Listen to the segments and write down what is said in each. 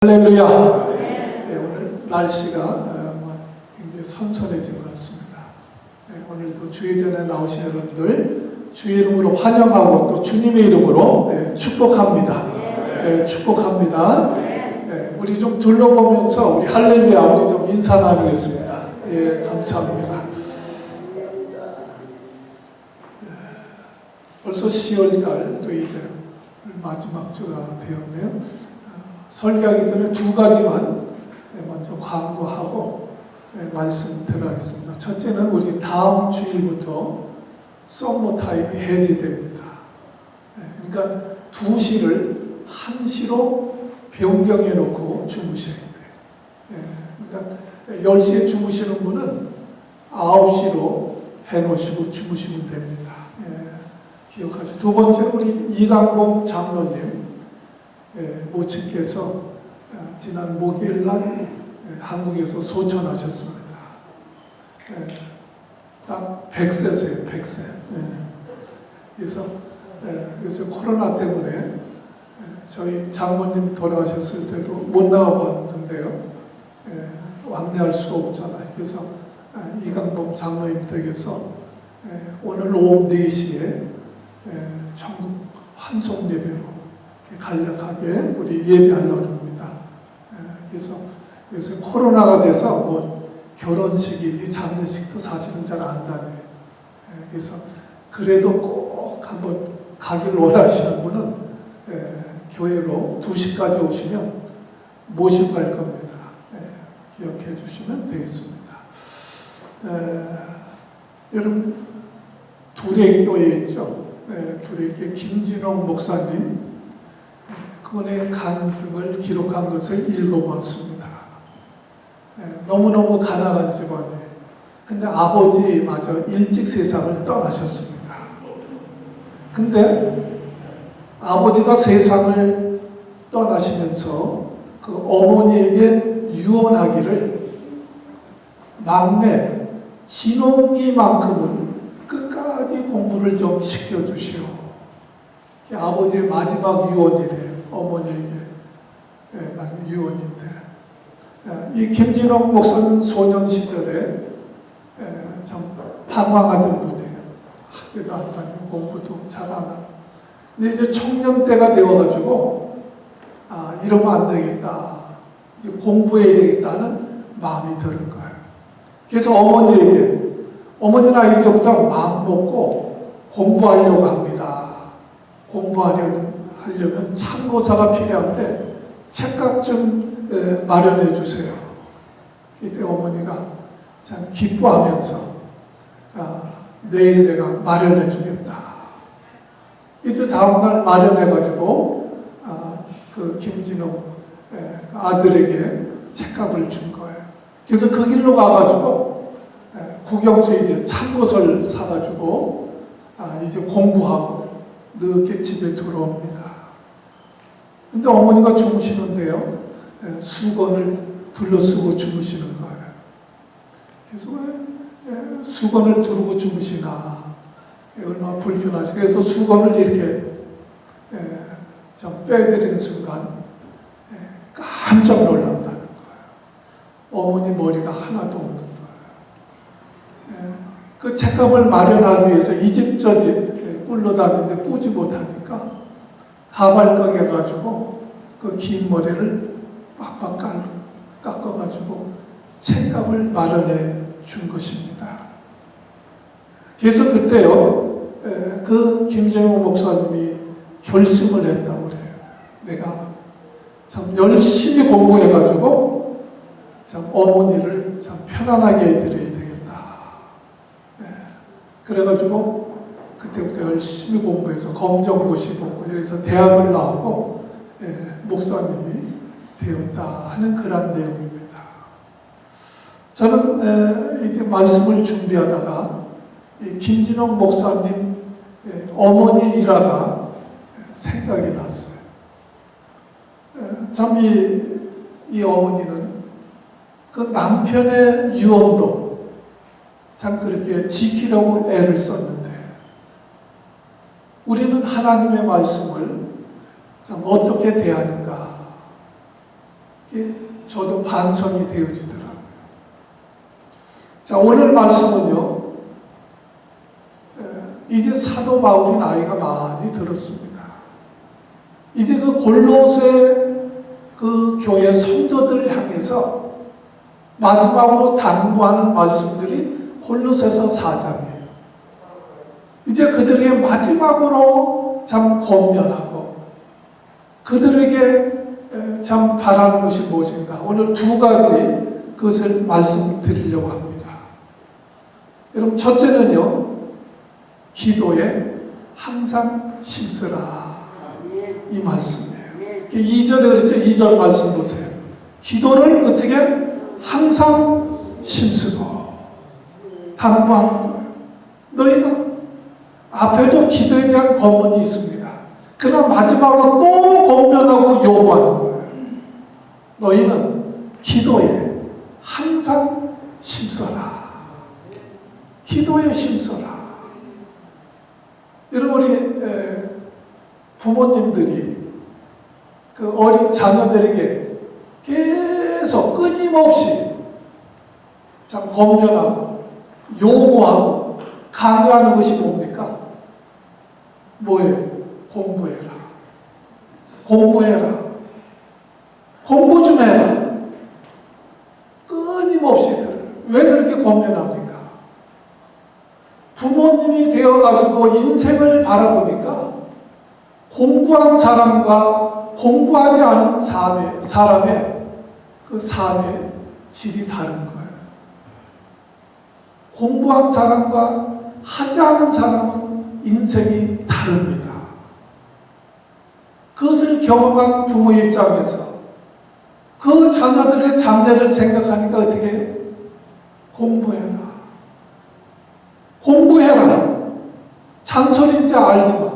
할렐루야. 네, 오늘 날씨가 굉장히 선선해진 것 같습니다. 네, 오늘도 주의전에 나오신 여러분들 주의 이름으로 환영하고 또 주님의 이름으로 축복합니다. 축복합니다. 우리 좀 둘러보면서 우리 할렐루야 우리 좀 인사 나누겠습니다. 감사합니다. 벌써 10월달 또 이제 마지막 주가 되었네요. 설교하기 전에 두 가지만 먼저 광고하고 말씀 들어가겠습니다. 첫째는 우리 다음 주일부터 썸머 타임이 해제됩니다. 그러니까 2시를 1시로 변경해 놓고 주무셔야 돼요. 그러니까 10시에 주무시는 분은 9시로 해놓으시고 주무시면 됩니다. 기억하세요. 두 번째는 우리 이강봉 장로님 모친께서 지난 목요일날 한국에서 소천하셨습니다. 딱 100세세요. 100세. 그래서 요새 코로나 때문에 저희 장모님 돌아가셨을 때도 못 나가봤는데요. 왕래할 수가 없잖아요. 그래서 이강범 장로님 댁에서 오늘 오후 4시에 전국 환송 예배로 간략하게 우리 예배하려고 합니다. 그래서 요새 코로나가 돼서 뭐 결혼식이니 장례식도 사실은 잘 안 다녀요. 그래서 그래도 꼭 한번 가길 원하시는 분은 교회로 2시까지 오시면 모시고 갈 겁니다. 기억해 주시면 되겠습니다. 여러분 두레 교회 있죠? 두레 교회 김진홍 목사님 그분의 간증을 기록한 것을 읽어보았습니다. 너무너무 가난한 집안이에요. 근데 아버지마저 일찍 세상을 떠나셨습니다. 근데 아버지가 세상을 떠나시면서 그 어머니에게 유언하기를 막내 진홍이만큼은 끝까지 공부를 좀 시켜주시오. 아버지의 마지막 유언이래요. 어머니에게 유언인데 이 김진홍 목사는 소년 시절에 참 방황하던 분이에요. 학교도 안 다니고 공부도 잘 안 하고 근데 이제 청년 때가 되어가지고 이러면 안 되겠다 이제 공부해야 되겠다는 마음이 드는 거예요. 그래서 어머니에게 어머니는 이제부터 마음 먹고 공부하려고 합니다. 공부하려면 참고서가 필요한데 책값 좀 마련해 주세요. 이때 어머니가 참 기뻐하면서 내일 내가 마련해 주겠다. 이때 다음날 마련해 가지고 그 김진홍 아들에게 책값을 준 거예요. 그래서 그 길로 가가지고 국영수 이제 참고서를 사가지고 이제 공부하고 늦게 집에 들어옵니다. 근데 어머니가 주무시는데요. 수건을 둘러쓰고 주무시는 거예요. 그래서 왜 수건을 두르고 주무시나 얼마나 불편하시. 그래서 수건을 이렇게 좀 빼드린 순간 깜짝 놀란다는 거예요. 어머니 머리가 하나도 없는 거예요. 그 책값을 마련하기 위해서 이 집 저 집 굴러다니는데 꾸지 못하니까 가발가게 가지고 그 긴 머리를 빡빡 깎아가지고 책값을 마련해 준 것입니다. 그래서 그때요 그 김진홍 목사님이 결심을 했다고 그래요. 내가 참 열심히 공부해가지고 참 어머니를 참 편안하게 해드려야 되겠다. 그래가지고 그때부터 열심히 공부해서 검정고시 보고 그래서 대학을 나오고 목사님이 되었다 하는 그런 내용입니다. 저는 이제 말씀을 준비하다가 김진홍 목사님 어머니 일화가 생각이 났어요. 참 이 어머니는 그 남편의 유언도 참 그렇게 지키려고 애를 썼는데 우리는 하나님의 말씀을 참 어떻게 대하는가 이게 저도 반성이 되어지더라고요. 자, 오늘 말씀은요, 이제 사도 바울이 나이가 많이 들었습니다. 이제 그 골로새 그 교회 성도들을 향해서 마지막으로 당부하는 말씀들이 골로새서 4장이에요. 이제 그들에게 마지막으로 참 권면하고 그들에게 참 바라는 것이 무엇인가, 오늘 두 가지 그것을 말씀드리려고 합니다. 여러분, 첫째는요, 기도에 항상 힘쓰라, 이 말씀이에요. 2절에 그랬죠. 2절 말씀 보세요. 기도를 어떻게 항상 힘쓰고 당부하는 거예요. 너희가 앞에도 기도에 대한 권면이 있습니다. 그러나 마지막으로 또 권면하고 요구하는 거예요. 너희는 기도에 항상 힘써라. 기도에 힘써라. 여러분, 우리 부모님들이 그 어린 자녀들에게 계속 끊임없이 참 권면하고 요구하고 강요하는 것이 뭡니까? 뭐예요? 공부해라. 공부해라. 공부 좀 해라. 끊임없이 들어요. 왜 그렇게 권면합니까? 부모님이 되어가지고 인생을 바라보니까 공부한 사람과 공부하지 않은 사람의 그 삶의 질이 다른 거예요. 공부한 사람과 하지 않은 사람은 인생이 다릅니다. 그것을 경험한 부모 입장에서 그 자녀들의 장래를 생각하니까 어떻게 해요? 공부해라. 공부해라. 잔소리인지 알지만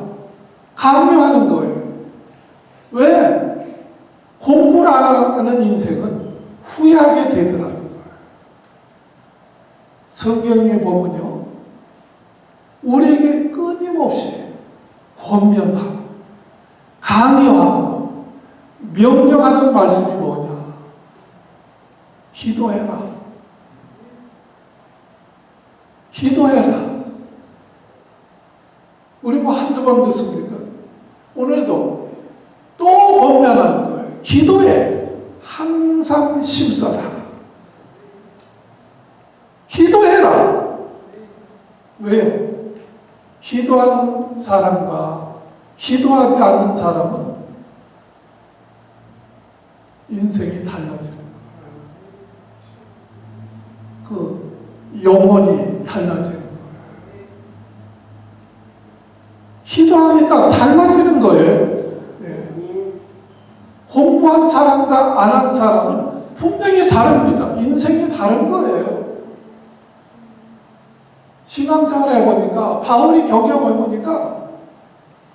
강요하는 거예요. 왜? 공부를 안 하는 인생은 후회하게 되더라는 거예요. 성경에 보면요, 우리에게 끊임없이 권면하고 강요하고 명령하는 말씀이 뭐냐? 기도해라. 기도해라. 우리 뭐 한두 번 듣습니까? 오늘도 또 권면하는 거예요. 기도에 항상 힘써라. 기도해라. 왜요? 기도하는 사람과 기도하지 않는 사람은 인생이 달라지는 거예요. 그 영혼이 달라지는 거예요. 기도하니까 달라지는 거예요. 네. 공부한 사람과 안 한 사람은 분명히 다릅니다. 인생이 다른 거예요. 신앙생활을 해보니까, 바울이 경영해보니까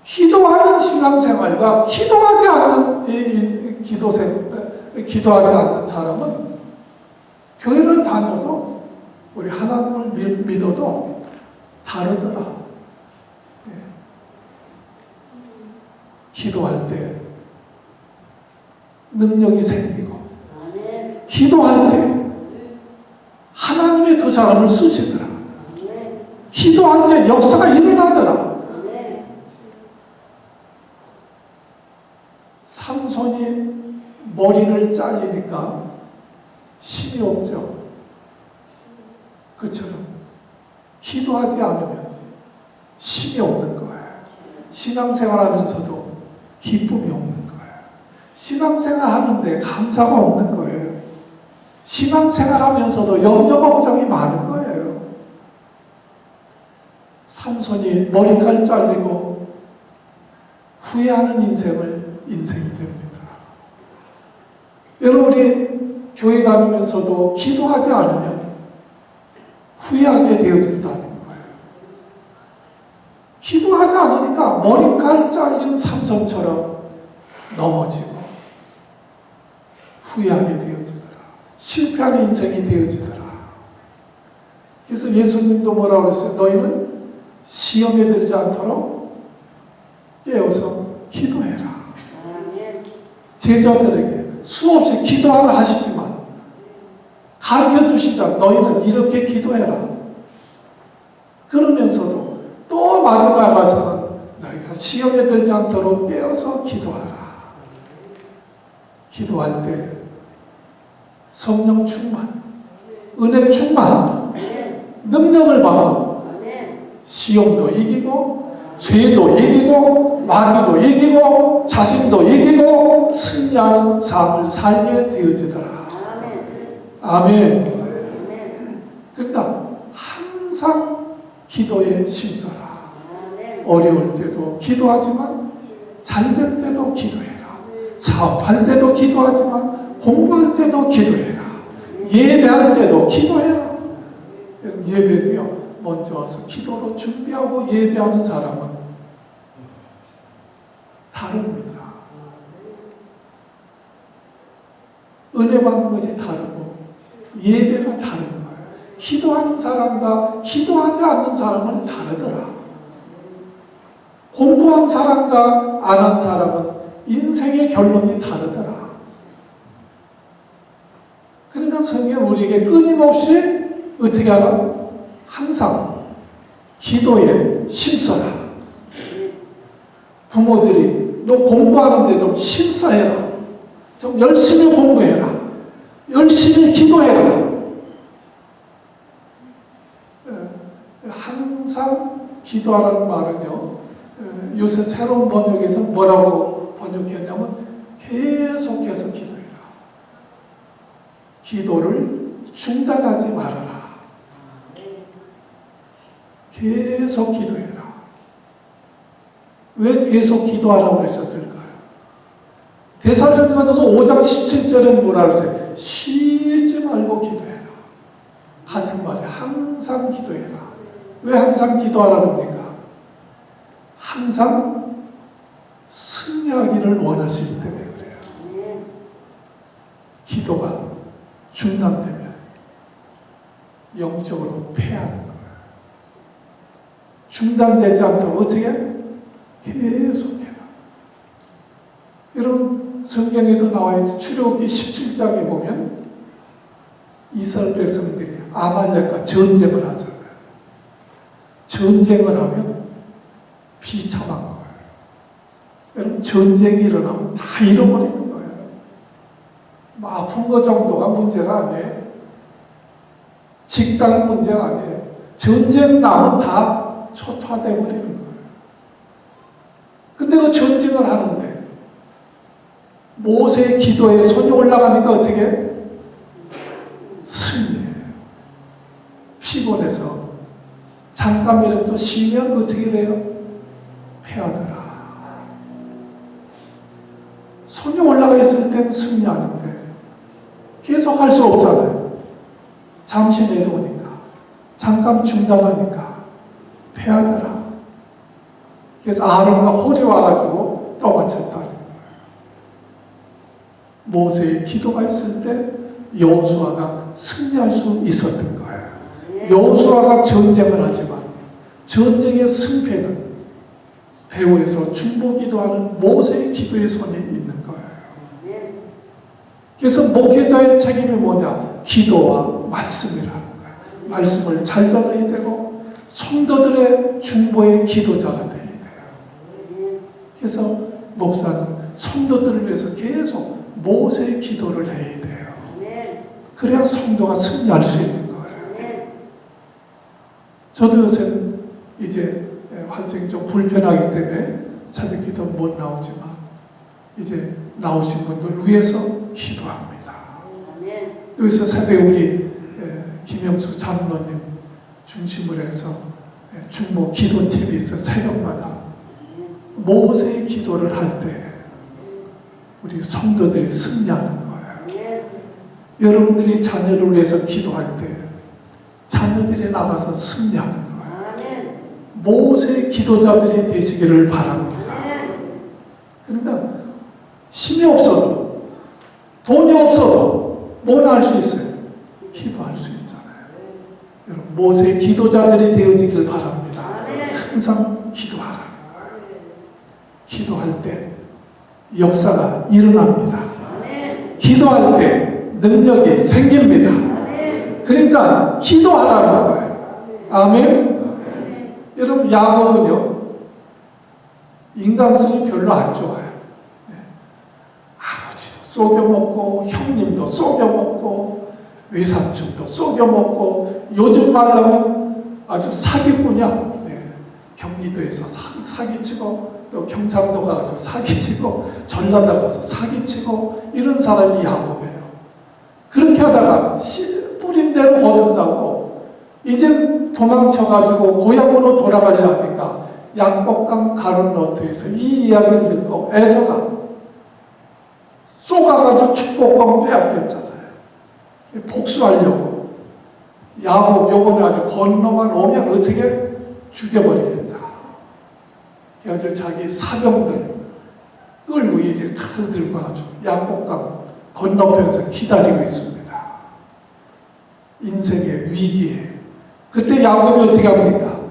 기도하는 신앙생활과 기도하지 않는 기도하지 않는 사람은 교회를 다녀도 우리 하나님을 믿어도 다르더라. 예. 기도할 때 능력이 생기고, 기도할 때 하나님이 그 사람을 쓰시더라. 기도할 때 역사가 일어나더라. 삼손이 머리를 잘리니까 힘이 없죠. 그처럼 기도하지 않으면 힘이 없는 거예요. 신앙생활 하면서도 기쁨이 없는 거예요. 신앙생활 하는데 감사가 없는 거예요. 신앙생활 하면서도 염려 걱정이 많은 거예요. 삼손이 머리칼 잘리고 후회하는 인생이 됩니다. 여러분, 우리 교회 다니면서도 기도하지 않으면 후회하게 되어진다는 거예요. 기도하지 않으니까 머리칼 잘린 삼손처럼 넘어지고 후회하게 되어지더라. 실패하는 인생이 되어지더라. 그래서 예수님도 뭐라고 그랬어요? 너희는 시험에 들지 않도록 깨어서 기도해라. 제자들에게 수없이 기도하라 하시지만 가르쳐 주시자 너희는 이렇게 기도해라. 그러면서도 또 마지막에 가서는 너희가 시험에 들지 않도록 깨어서 기도하라. 기도할 때 성령 충만, 은혜 충만, 능력을 받고 시험도 이기고 죄도 이기고 마귀도 이기고 자신도 이기고 승리하는 삶을 살게 되어지더라. 아멘. 그러니까 항상 기도에 힘써라. 어려울 때도 기도하지만 잘 될 때도 기도해라. 사업할 때도 기도하지만 공부할 때도 기도해라. 예배할 때도 기도해라. 예배도요, 먼저 와서 기도로 준비하고 예배하는 사람은 다릅니다. 은혜 받는 것이 다르고 예배가 다른 거예요. 기도하는 사람과 기도하지 않는 사람은 다르더라. 공부한 사람과 안 한 사람은 인생의 결론이 다르더라. 그러니까 성경은 우리에게 끊임없이 어떻게 하라? 항상 기도에 힘써라. 부모들이 너 공부하는데 좀 힘써해라. 좀 열심히 공부해라. 열심히 기도해라. 항상 기도하라는 말은요, 요새 새로운 번역에서 뭐라고 번역했냐면 계속해서 기도해라. 기도를 중단하지 말아라. 계속 기도해라. 왜 계속 기도하라고 그러셨을까요? 데살로니가서 5장 17절은 뭐라 그랬어요? 쉬지 말고 기도해라. 같은 말이에요. 항상 기도해라. 왜 항상 기도하라 그럽니까? 항상 승리하기를 원하시기 때문에 그래요. 기도가 중단되면 영적으로 패하는 거예요. 중단되지 않도록 어떻게? 계속해라. 여러분 성경에도 나와있죠. 출애굽기 17장에 보면 이스라엘 백성들이 아말렉과 전쟁을 하잖아요. 전쟁을 하면 비참한 거예요. 여러분 전쟁이 일어나면 다 잃어버리는 거예요. 뭐 아픈 거 정도가 문제가 아니에요. 직장 문제가 아니에요. 전쟁 나면 다 초토화되어 버리는 거예요. 근데 그 전쟁을 하는데 모세의 기도에 손이 올라가니까 어떻게? 승리해요. 피곤해서 잠깐이라도 쉬면 어떻게 돼요? 패하더라. 손이 올라가 있을 땐 승리하는데 계속 할 수 없잖아요. 잠시 내려오니까 잠깐 중단하니까 패하더라. 그래서 아론과 홀이 와가지고 떠받쳤다는 거예요. 모세의 기도가 있을 때 여호수아가 승리할 수 있었던 거예요. 여호수아가 전쟁을 하지만 전쟁의 승패는 배후에서 중보기도하는 모세의 기도의 손에 있는 거예요. 그래서 목회자의 책임이 뭐냐? 기도와 말씀이라는 거예요. 말씀을 잘 전해야 되고 성도들의 중보의 기도자가 되어야 돼요. 그래서 목사는 성도들을 위해서 계속 모세의 기도를 해야 돼요. 그래야 성도가 승리할 수 있는 거예요. 저도 요새 이제 활동이 좀 불편하기 때문에 새벽 기도 못 나오지만 이제 나오신 분들 위해서 기도합니다. 여기서 새벽에 우리 김영수 장로님 중심으로 해서 중보 기도팀이 있어 새벽마다 모세의 기도를 할 때 우리 성도들이 승리하는 거예요. 여러분들이 자녀를 위해서 기도할 때 자녀들이 나가서 승리하는 거예요. 모세의 기도자들이 되시기를 바랍니다. 그러니까 힘이 없어도 돈이 없어도 뭐나 할 수 있어요? 기도할 수 있잖아요. 여러분 모세의 기도자들이 되어지길 바랍니다. 항상 기도하라는 거예요. 기도할 때 역사가 일어납니다. 기도할 때 능력이 생깁니다. 그러니까 기도하라는 거예요. 아멘. 여러분, 야곱은요 인간성이 별로 안 좋아요. 아버지도 속여먹고 형님도 속여먹고 외삼촌도 속여먹고 요즘 말로는 아주 사기꾼이야. 경기도에서 사기치고 또 경상도 가서 사기치고 전라도 가서 사기치고 이런 사람이 야곱이에요. 그렇게 하다가 뿌린 대로 거둔다고 이제 도망쳐가지고 고향으로 돌아가려 하니까 약복강 가는 로트에서 이 이야기를 듣고 에서가 쏘가가지고 축복권 빼앗겼잖아요. 복수하려고 야곱 요번에 아주 건너만 오면 어떻게 죽여버리겠다. 그래서 자기 사병들 끌고 이제 칼을 들고 아주 약복강 건너편에서 기다리고 있습니다. 인생의 위기에. 그때 야곱이 어떻게 합니까?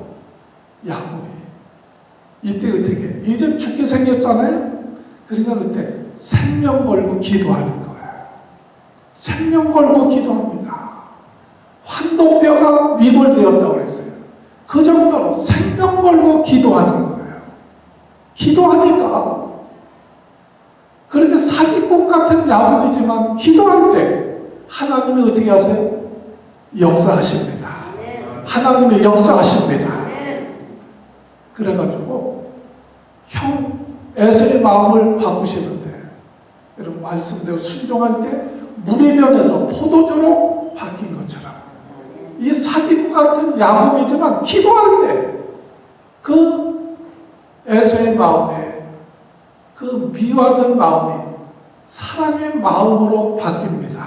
야곱이 이때 어떻게? 이제 죽게 생겼잖아요. 그러니까 그때 생명 걸고 기도하는 거예요. 생명 걸고 기도합니다. 환도뼈가 미골되었다고 그랬어요. 그 정도로 생명 걸고 기도하는 거예요. 기도하니까 그렇게 사기꾼 같은 야곱이지만 기도할 때 하나님이 어떻게 하세요? 역사하십니다. 하나님이 역사하십니다. 그래가지고 형 에서의 마음을 바꾸시는데 여러분 말씀대로 순종할 때 물의 변에서 포도주로 바뀐 것처럼 이 사기꾼 같은 야곱이지만 기도할 때 그 에서의 마음에 그 미워하던 마음이 사랑의 마음으로 바뀝니다.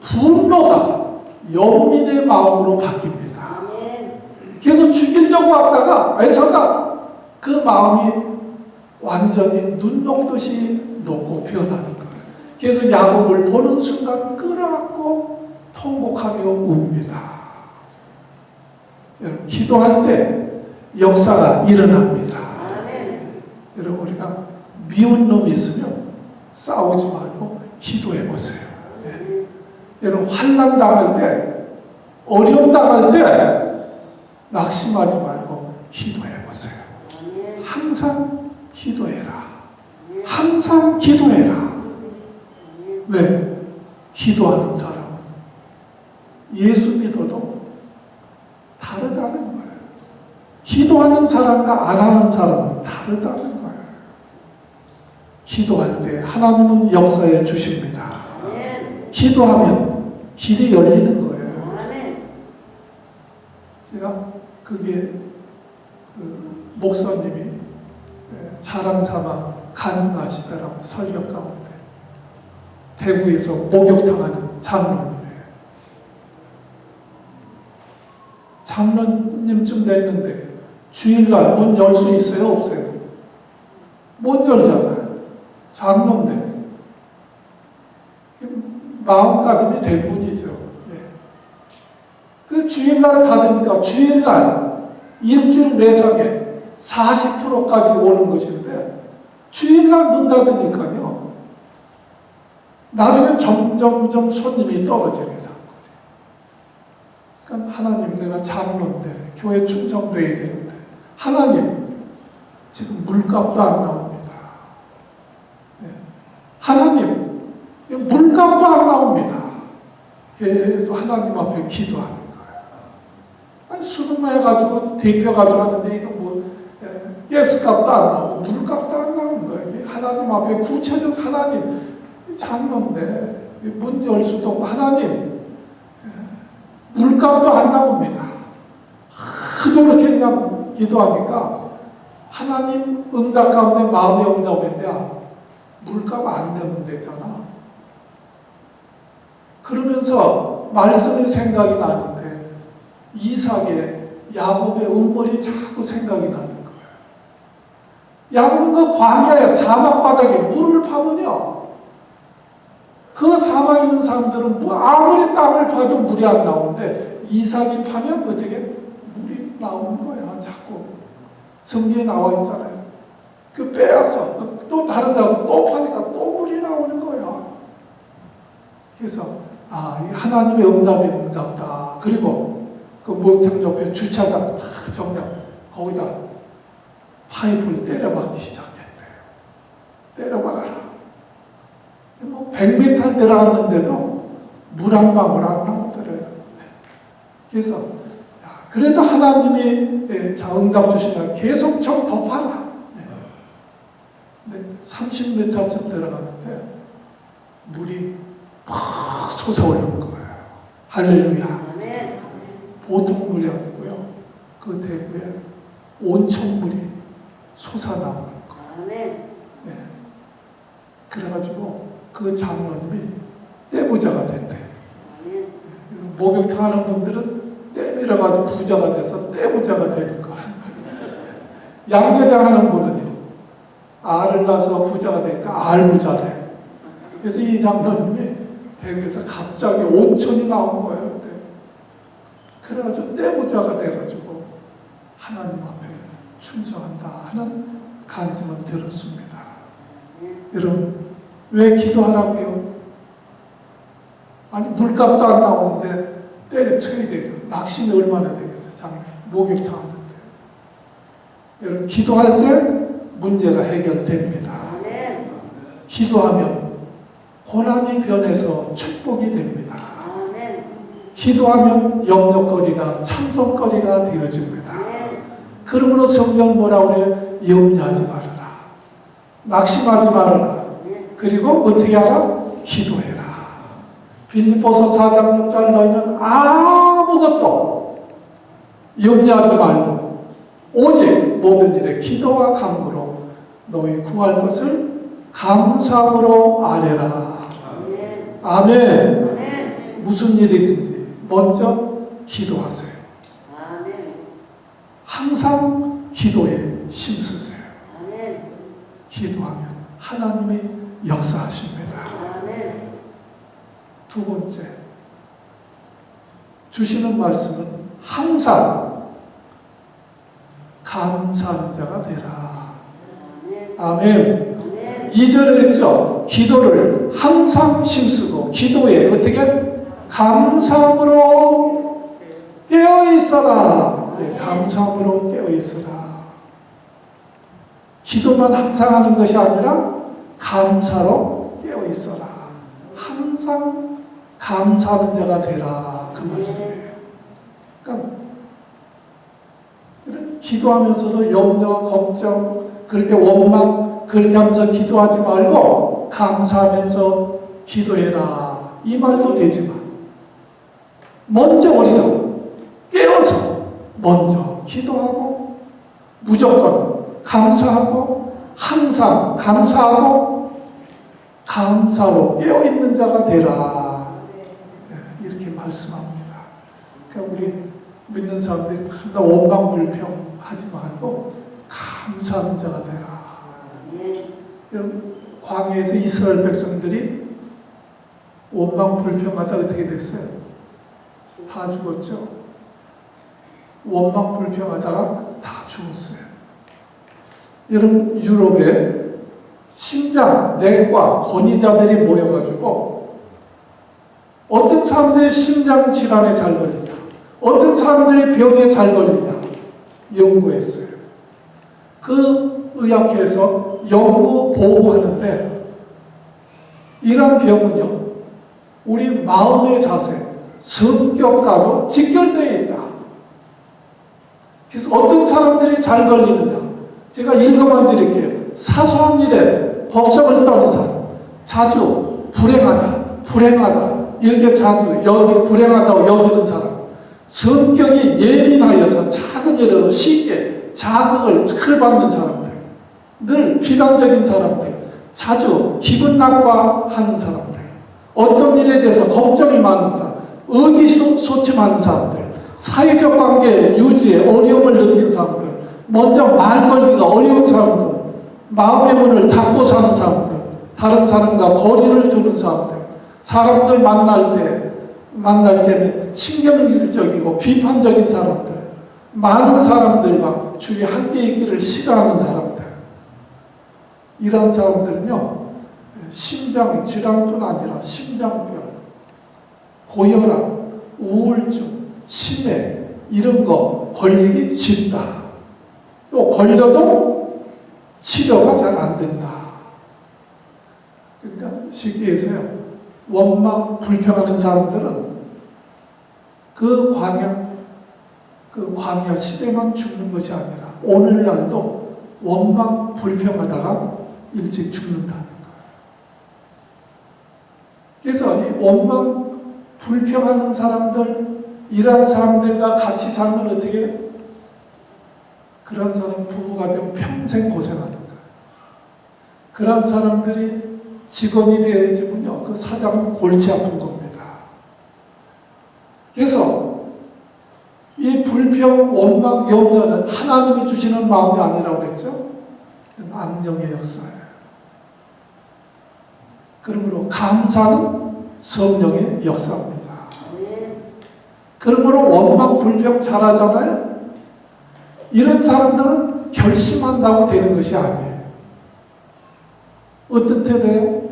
분노가 연민의 마음으로 바뀝니다. 그래서 죽이려고 왔다가 에서가 그 마음이 완전히 눈 녹듯이 녹고 변하는 거예요. 그래서 야곱을 보는 순간 끌어안고 통곡하며 웁니다. 여러분 기도할 때 역사가 일어납니다. 여러분 우리가 미운 놈이 있으면 싸우지 말고 기도해 보세요. 네. 여러분 환난 당할 때 어려움 당할 때 낙심하지 말고 기도해 보세요. 항상 기도해라. 항상 기도해라. 왜? 기도하는 사람은 예수 믿어도 다르다는 거예요. 기도하는 사람과 안 하는 사람은 다르다는 거예요. 기도할 때 하나님은 역사해 주십니다. 기도하면 길이 열리는 거예요. 제가 그게 그 목사님이 자랑 삼아 간증하시더라고요. 설교 가운데 대구에서 목욕탕하는 장로님이에요. 장로님쯤 됐는데 주일날 문 열 수 있어요? 없어요? 못 열잖아요. 장로인데 마음가짐이 된 분이죠. 네. 그 주일날 닫으니까 주일날 일주일 내상에 40%까지 오는 것인데 주일날 문 닫으니까요 나중에 점점점 손님이 떨어집니다. 그러니까 하나님 내가 장로인데 교회 충성돼야 되는데 하나님 지금 물값도 안 나옵니다. 네. 하나님 물값도 안 나옵니다. 그래서 하나님 앞에 기도하는 거예요. 아니 수능만 해가지고 대표가지고 하는데 이거 뭐 가스값도 안 나오고 물값도 안 나오는 거예요. 하나님 앞에 구체적 하나님 장로인데 문 열 수도 없고 하나님 물값도 안 나옵니다. 하도 그렇게 그냥 기도하니까 하나님 응답 가운데 마음의 응답인데 물값 안 내면 되잖아. 그러면서 말씀이 생각이 나는데 이삭의 야곱의 음벌이 자꾸 생각이 나는 거예요. 야곱은 그 광야의 사막 바닥에 물을 파면요. 그 사막에 있는 사람들은 뭐 아무리 땅을 파도 물이 안 나오는데 이삭이 파면 어떻게 물이 나오는 거야. 자꾸 성경에 나와 있잖아요. 그 빼앗아 또 다른 데서 또 파니까 또 물이 나오는 거야. 그래서 이 하나님의 응답인가 보다. 그리고 그 목욕탕 옆에 주차장 다 정량 거기다 파이프를 때려박기 시작했대요. 때려박아라. 뭐 100m 들어갔는데도 물 한 방울 안 나오더래요. 그래서 그래도 하나님이 응답 주시면 계속 좀 더 파라. 근데 30m쯤 들어갔는데 물이 팍 솟아오르는 거예요. 할렐루야. 보통 물이 아니고요. 그 대구에 온천물이 솟아나오는 거예요. 네. 그래가지고 그 장로님이 떼부자가 됐대요. 목욕탕 하는 분들은 떼밀어가지고 부자가 돼서 떼부자가 되는 거예요. 양계장 하는 분은요, 알을 낳아서 부자가 되니까 알부자래. 그래서 이 장로님이 대구에서 갑자기 온천이 나온 거예요. 그래가지고 떼부자가 돼가지고 하나님 앞에 충성한다 하는 간증을 들었습니다. 여러분, 왜 기도하라고요? 아니 물값도 안 나오는데 때려쳐야 되죠. 낙심이 얼마나 되겠어요. 장님 목욕탕 하는데. 여러분, 기도할 때 문제가 해결됩니다. 기도하면 고난이 변해서 축복이 됩니다. 기도하면 영역거리가 참석거리가 되어집니다. 그러므로 성경 뭐라고 그래요? 염려하지 말아라. 낙심하지 말아라. 그리고 어떻게 하라? 기도해라. 빌립보서 4장 6절 너희는 아무것도 염려하지 말고 오직 모든 일에 기도와 간구로 너희 구할 것을 감사함으로 아뢰라. 아멘. 무슨 일이든지 먼저 기도하세요. 항상 기도에 힘쓰세요. 기도하면 하나님이 역사하십니다. 두 번째, 주시는 말씀은 항상 감사하는 자가 되라. 아멘. 2절에 있죠. 기도를 항상 힘쓰고 기도에 어떻게? 감사함으로 깨어있어라. 네, 감사함으로 깨어있어라. 기도만 항상 하는 것이 아니라 감사로 깨어있어라. 항상 감사하는 자가 되라. 그 말씀이에요. 그러니까 기도하면서도 염려, 걱정, 그렇게 원망, 그렇게 하면서 기도하지 말고 감사하면서 기도해라. 이 말도 되지만 먼저 우리가 깨어서 먼저 기도하고 무조건 감사하고 항상 감사하고 감사로 깨어있는 자가 되라. 이렇게 말씀합니다. 그러니까 우리 믿는 사람들이 나 원망불평하지 말고 감사하는 자가 되라. 광야에서 이스라엘 백성들이 원망불평하다 어떻게 됐어요? 다 죽었죠. 원망불평하다가 다 죽었어요. 여러분, 유럽에 심장, 내과 권위자들이 모여가지고 어떤 사람들이 심장 질환에 잘 걸리냐, 어떤 사람들이 병에 잘 걸리냐 연구했어요. 그 의학회에서 연구 보고하는데 이런 병은요, 우리 마음의 자세, 성격과도 직결되어 있다. 그래서 어떤 사람들이 잘 걸리느냐, 제가 읽어만 드릴게요. 사소한 일에 법석을 떠는 사람, 자주 불행하다 이렇게 자주 불행하다고 여기는 사람, 성격이 예민하여서 작은 일에도 쉽게 자극을 잘 받는 사람들, 늘 비관적인 사람들, 자주 기분 나빠하는 사람들, 어떤 일에 대해서 걱정이 많은 사람, 의기소침하는 사람들, 사회적 관계 유지에 어려움을 느낀 사람들, 먼저 말 걸기가 어려운 사람들, 마음의 문을 닫고 사는 사람들, 다른 사람과 거리를 두는 사람들, 사람들 만날 때는 신경질적이고 비판적인 사람들, 많은 사람들과 주위에 함께 있기를 싫어하는 사람들, 이런 사람들은요, 심장 질환뿐 아니라 심장병, 고혈압, 우울증, 치매 이런 거 걸리기 쉽다. 또 걸려도 치료가 잘 안 된다. 그러니까 쉽게 해서요. 원망 불평하는 사람들은 그 광야 시대만 죽는 것이 아니라 오늘날도 원망 불평하다가 일찍 죽는다는 거예요. 그래서 이 원망 불평하는 사람들, 이런 사람들과 같이 살면 어떻게 그런 사람 부부가 되면 평생 고생하는 거예요. 그런 사람들이 직원이 되어지면요, 그 사장은 골치 아픈 겁니다. 그래서 이 불평, 원망, 염려는 하나님이 주시는 마음이 아니라고 했죠. 악령의 역사예요. 그러므로 감사는 성령의 역사입니다. 그러므로 원망, 불평 잘하잖아요. 이런 사람들은 결심한다고 되는 것이 아니에요. 어떤 때도요?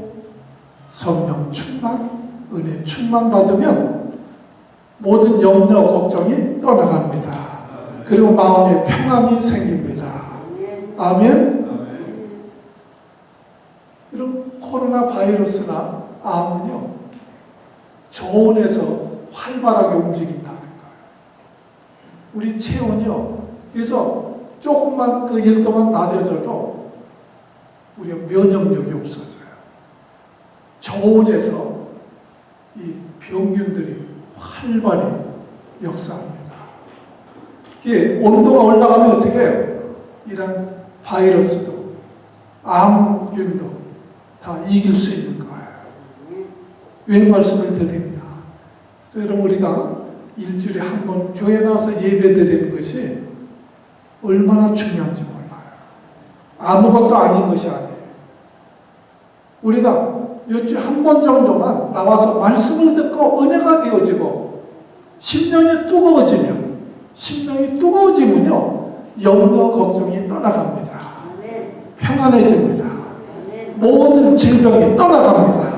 성령 충만, 은혜 충만 받으면 모든 염려, 걱정이 떠나갑니다. 그리고 마음에 평안이 생깁니다. 아멘. 이런 코로나 바이러스나 암은요, 저온에서 활발하게 움직인다는 거예요. 우리 체온이요, 그래서 조금만 그 1도만 낮아져도 우리가 면역력이 없어져요. 저온에서 이 병균들이 활발히 역사합니다. 이게 온도가 올라가면 어떻게 해요? 이런 바이러스도 암균도 다 이길 수 있는 거예요. 왜 말씀을 드립니다. 그래서 여러분, 우리가 일주일에 한 번 교회 나와서 예배 드리는 것이 얼마나 중요한지 몰라요. 아무것도 아닌 것이 아니에요. 우리가 일주일에 한 번 정도만 나와서 말씀을 듣고 은혜가 되어지고 심령이 뜨거워지면요, 염려 걱정이 떠나갑니다. 평안해집니다. 모든 질병이 떠나갑니다.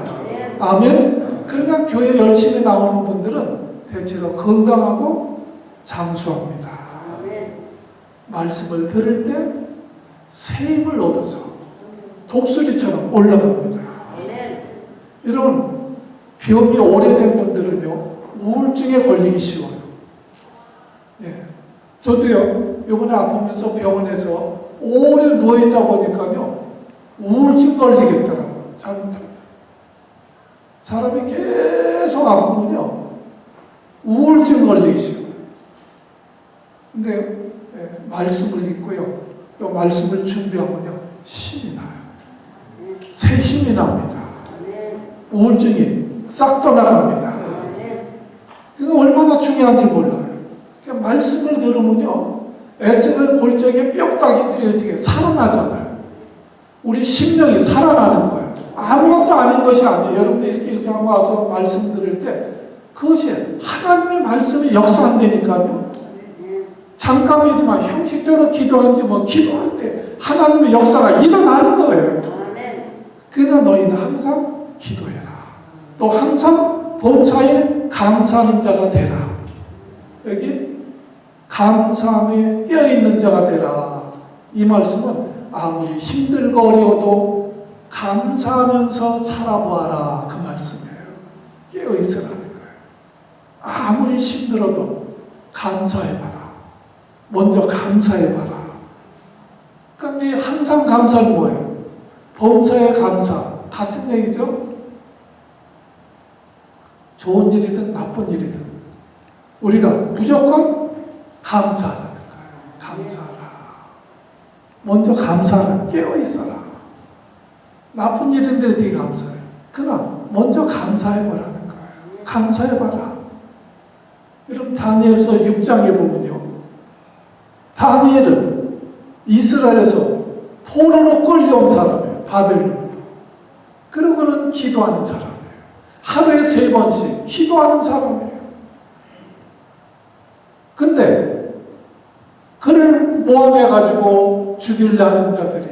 아멘. 그러니까 교회 열심히 나오는 분들은 대체로 건강하고 장수합니다. 말씀을 들을 때 새 힘을 얻어서 독수리처럼 올라갑니다. 여러분, 병이 오래된 분들은요, 우울증에 걸리기 쉬워요. 예. 저도요, 이번에 아프면서 병원에서 오래 누워있다 보니까요, 우울증 걸리겠더라고요. 잘못하면. 사람이 계속 아프면요, 우울증 걸리기 쉬워요. 근데 말씀을 읽고요, 또 말씀을 준비하면요, 힘이 나요. 새 힘이 납니다. 우울증이 싹 떠나갑니다. 그게 얼마나 중요한지 몰라요. 그러니까 말씀을 들으면요, 에스겔 골짜기의 뼈다귀들이 어떻게 살아나잖아요. 우리 심령이 살아나는 거예요. 아무것도 아닌 것이 아니에요. 여러분들 이렇게 일정하고 와서 말씀 들을 때 그것이 하나님의 말씀이 역사한다니까요. 잠깐이지만 형식적으로 기도하는지 기도할 때 하나님의 역사가 일어나는 거예요. 그러나 너희는 항상 기도해라. 또 항상 범사에 감사하는 자가 되라. 여기 감사함에 깨어있는 자가 되라. 이 말씀은 아무리 힘들고 어려워도 감사하면서 살아보아라, 그 말씀이에요. 깨어있으라는 거예요. 아무리 힘들어도 감사해봐라. 먼저 감사해봐라. 그러니까 항상 감사는 뭐예요? 범사에 감사. 같은 얘기죠? 좋은 일이든 나쁜 일이든 우리가 무조건 감사하라는 거예요. 감사하라. 먼저 감사하라. 깨어있어라. 나쁜 일인데 어떻게 감사해요? 그러나 먼저 감사해보라는 거예요. 감사해봐라. 여러분, 다니엘서 6장에 보면요, 다니엘은 이스라엘에서 포로로 끌려온 사람이에요. 바벨론으로. 그러고는 기도하는 사람이에요. 하루에 3번씩 기도하는 사람이에요. 근데 그를 모함해가지고 죽이려 하는 자들이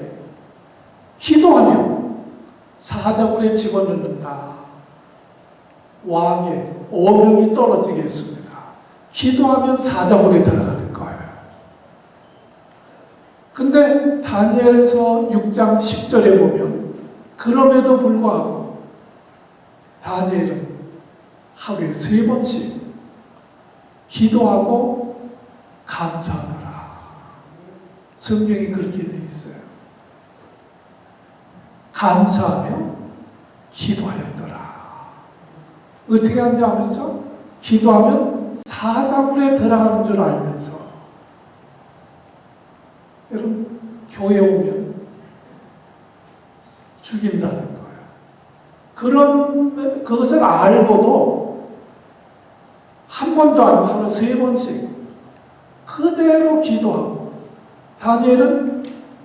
기도하며 사자굴에 집어넣는다. 왕의 오명이 떨어지게 했습니다. 기도하면 사자굴에 들어가는 거예요. 근데 다니엘서 6장 10절에 보면 그럼에도 불구하고 다니엘은 하루에 3번씩 기도하고 감사하더라. 성경이 그렇게 되어 있어요. 감사하며 기도하였더라. 어떻게 하는지 하면서 기도하면 사자굴에 들어가는 줄 알면서 여러분 교회 오면 죽인다는 거예요. 그것을 알고도 한 번도 안 하고 하루 3번씩 그대로 기도하고 다니엘은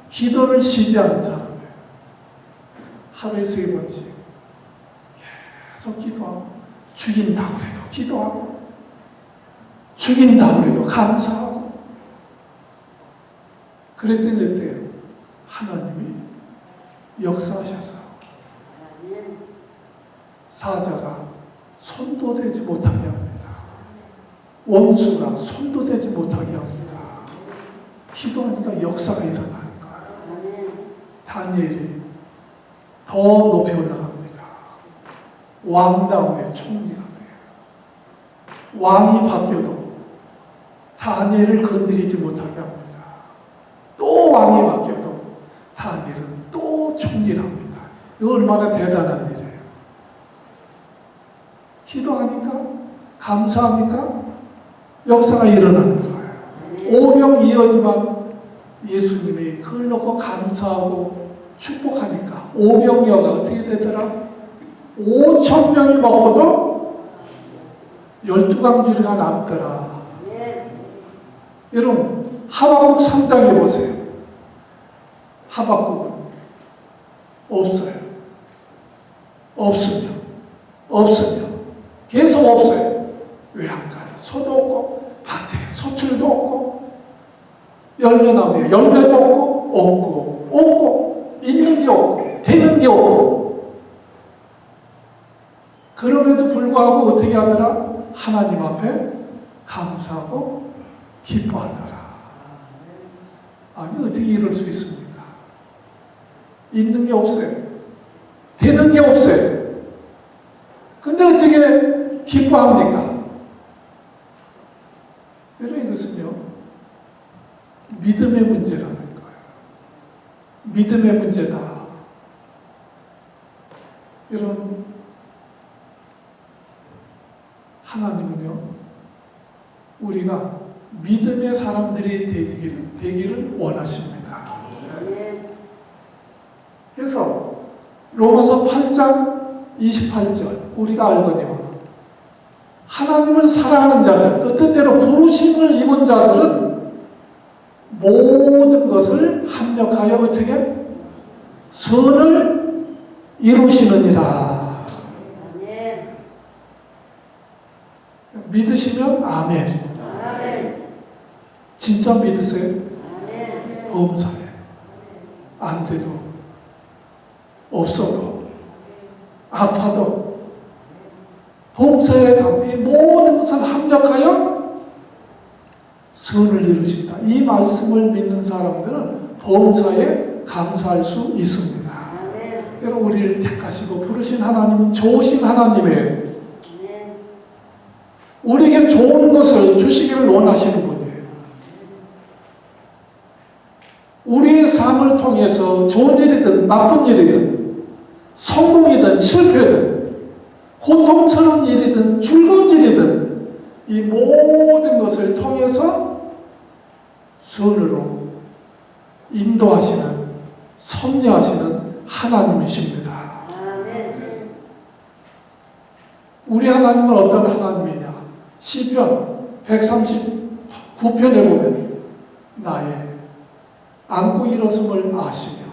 기도를 쉬지 않는 사람이에요. 하루에 3번씩 계속 기도하고 죽인다고 해도 기도하고 죽인다고 해도 감사하고 그랬더니 어때요? 하나님이 역사하셔서 사자가 손도 대지 못하게 합니다. 원수가 손도 대지 못하게 합니다. 기도하니까 역사가 일어나는 거예요. 다니엘이 더 높이 올라갑니다. 왕다움의 총리가 돼요. 왕이 바뀌어도 다니엘을 건드리지 못하게 합니다. 또 왕이 바뀌어도 다니엘은 또 총리를 합니다. 이거 얼마나 대단한 일이에요. 기도하니까 감사하니까 역사가 일어나는 거예요. 오병이어지만 예수님이 그걸 놓고 감사하고 축복하니까 오병이어가 어떻게 되더라? 5,000명이 먹고도 12강주리가 남더라. 여러분 하박국 3장에 보세요. 하박국은 없어요. 없으며 계속 없어요. 외양간에 소도 없고 밭에 소출도 없고 열매나무에 열매도 없고 있는 게 없고 되는 게 없고 그럼에도 불구하고 어떻게 하더라? 하나님 앞에 감사하고 기뻐하더라. 아니 어떻게 이럴 수 있습니까? 있는 게 없어요. 되는 게 없어요. 근데 어떻게 기뻐합니까? 여러분 이것은요 믿음의 문제라는 거예요. 믿음의 문제다. 여러분 하나님은요 우리가 믿음의 사람들이 되기를 원하십니다. 그래서 로마서 8장 28절 우리가 알거니와 하나님을 사랑하는 자들 그 뜻대로 부르심을 입은 자들은 모든 것을 합력하여 어떻게 선을 이루시느니라. 믿으시면 아멘. 진짜 믿으세요? 범사에 안 돼도 없어도 아파도 범사에 감사 이 모든 것을 합력하여 선을 이루신다. 이 말씀을 믿는 사람들은 범사에 감사할 수 있습니다. 여러분 우리를 택하시고 부르신 하나님은 좋으신 하나님이에요. 우리에게 좋은 것을 주시기를 원하시는 분이에요. 우리의 삶을 통해서 좋은 일이든 나쁜 일이든 성공이든 실패든 고통스러운 일이든 즐거운 일이든 이 모든 것을 통해서 선으로 인도하시는 섭리하시는 하나님이십니다. 우리 하나님은 어떤 하나님이냐? 시편 139편에 보면 나의 앉고 일어섬을 아시며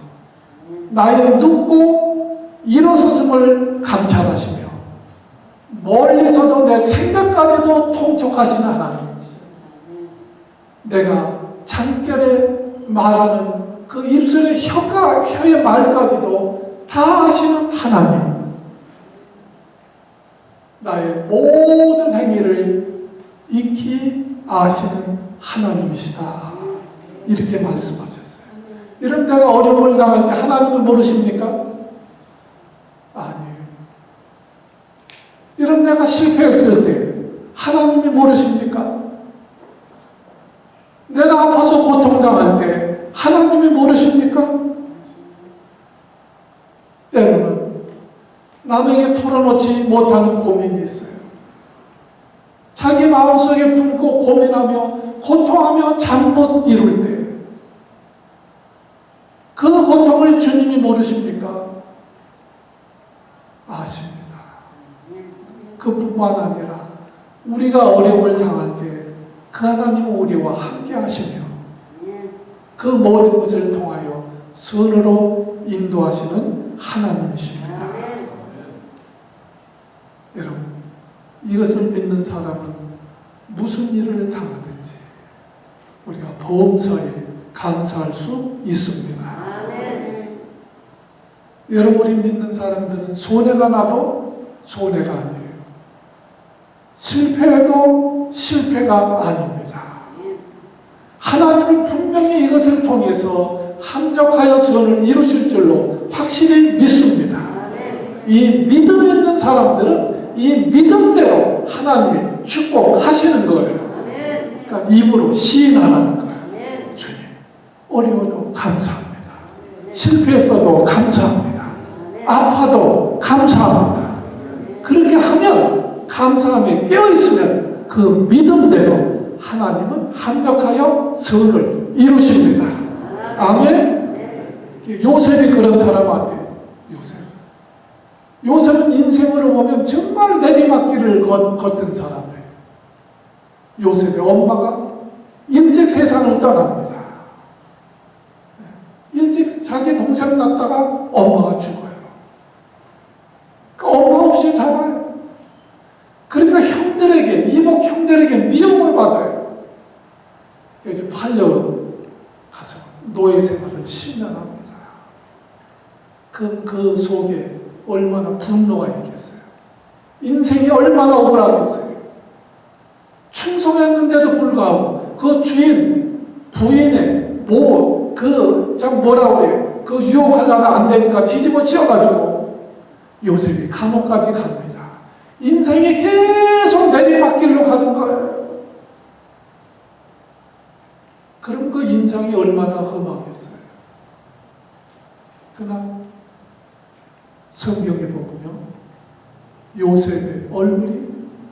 나의 눕고 일어섰음을 감찰하시며 멀리서도 내 생각까지도 통촉하시는 하나님, 내가 잠결에 말하는 그 입술의 혀의 말까지도 다 아시는 하나님, 나의 모든 행위를 익히 아시는 하나님이시다. 이렇게 말씀하셨어요. 여러분, 내가 어려움을 당할 때 하나님은 모르십니까? 아니에요. 여러분, 내가 실패했을 때 하나님이 모르십니까? 내가 아파서 고통당할 때 하나님이 모르십니까? 때로는 남에게 털어놓지 못하는 고민이 있어요. 자기 마음속에 품고 고민하며 고통하며 잠 못 이룰 때 그 고통을 주님이 모르십니까? 아십니다. 그뿐만 아니라 우리가 어려움을 당할 때 그 하나님은 우리와 함께 하시며 그 모든 것을 통하여 선으로 인도하시는 하나님이십니다. 여러분, 이것을 믿는 사람은 무슨 일을 당하든지 우리가 범사에 감사할 수 있습니다. 여러분이 믿는 사람들은 손해가 나도 손해가 아니에요. 실패해도 실패가 아닙니다. 하나님은 분명히 이것을 통해서 합력하여 선을 이루실 줄로 확실히 믿습니다. 이 믿음 있는 사람들은 이 믿음대로 하나님이 축복하시는 거예요. 그러니까 입으로 시인하라는 거예요. 주님, 어려워도 감사합니다. 실패했어도 감사합니다. 아파도 감사합니다. 그렇게 하면, 감사함에 깨어있으면 그 믿음대로 하나님은 합력하여 선을 이루십니다. 아멘. 요셉이 그런 사람 아니에요. 요셉은 인생으로 보면 정말 내리막길을 걷던 사람이에요. 요셉의 엄마가 일찍 세상을 떠납니다. 일찍 자기 동생 낳다가 엄마가 죽어요. 그러니까 엄마 없이 자라요. 그러니까 형들에게, 이복 형들에게 미움을 받아요. 이제 팔려가서 노예 생활을 10년 합니다. 그 속에 얼마나 분노가 있겠어요. 인생이 얼마나 억울하겠어요. 충성했는데도 불구하고 그 부인의 뭐라고 해요. 그 유혹하려다 안 되니까 뒤집어 씌워가지고 요셉이 감옥까지 갑니다. 인생이 계속 내리막길로 가는 거예요. 그럼 그 인생이 얼마나 험하겠어요. 그러나 성경에 보면요, 요셉의 얼굴이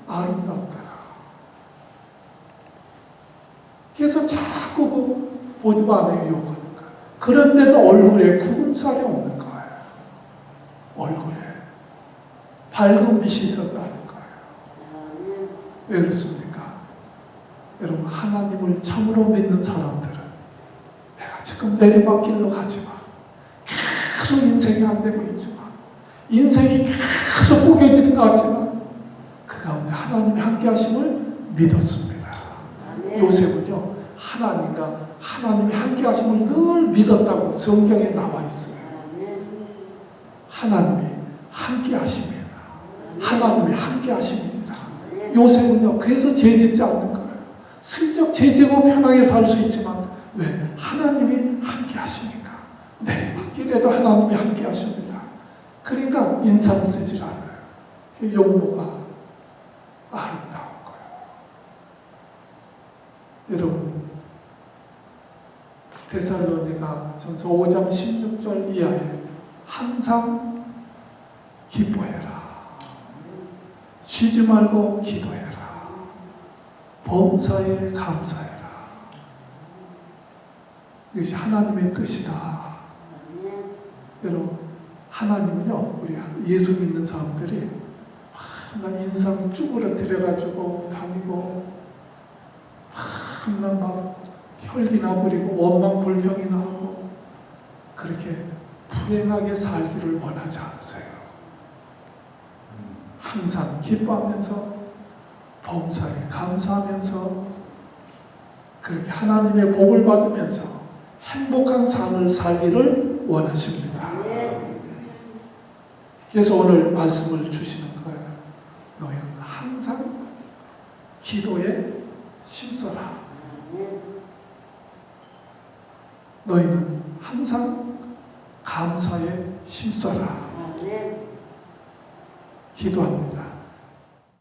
아름답더라. 그래서 자꾸 그 보디발에 유혹하는 거예요. 그런데도 얼굴에 구금살이 없는 거예요. 얼굴에 밝은 빛이 있었다는 거예요. 왜 그렇습니까? 여러분, 하나님을 참으로 믿는 사람들은 내가 지금 내리막길로 가지만, 계속 인생이 안 되고 있지만, 인생이 계속 구겨지는 것 같지만 그 가운데 하나님이 함께 하심을 믿었습니다. 요셉은요, 하나님이 함께 하심을 늘 믿었다고 성경에 나와 있어요. 하나님이 함께 하심이에요. 하나님이 함께 하심입니다. 요셉은요, 그래서 죄짓지 않는 거예요. 슬쩍 죄지고 편하게 살 수 있지만, 왜? 하나님이 함께 하시니까. 내리막길에도 하나님이 함께 하십니다. 그러니까 인상 쓰질 않아요. 그 용모가 아름다운 거예요. 여러분, 데살로니가 전서 5장 16절 이하에 항상 기뻐해라. 쉬지 말고 기도해라. 범사에 감사해라. 이것이 하나님의 뜻이다. 여러분, 하나님은요, 우리 예수 믿는 사람들이 막 인상 쭈그러뜨려가지고 다니고, 막 혈기나 부리고 원망 불평이나 하고 그렇게 불행하게 살기를 원하지 않으세요. 항상 기뻐하면서 범사에 감사하면서 그렇게 하나님의 복을 받으면서 행복한 삶을 살기를 원하십니다. 그래서 오늘 말씀을 주시는 거예요. 너희 항상 기도에 힘써라. 너희는 항상 감사에 힘써라. 기도합니다.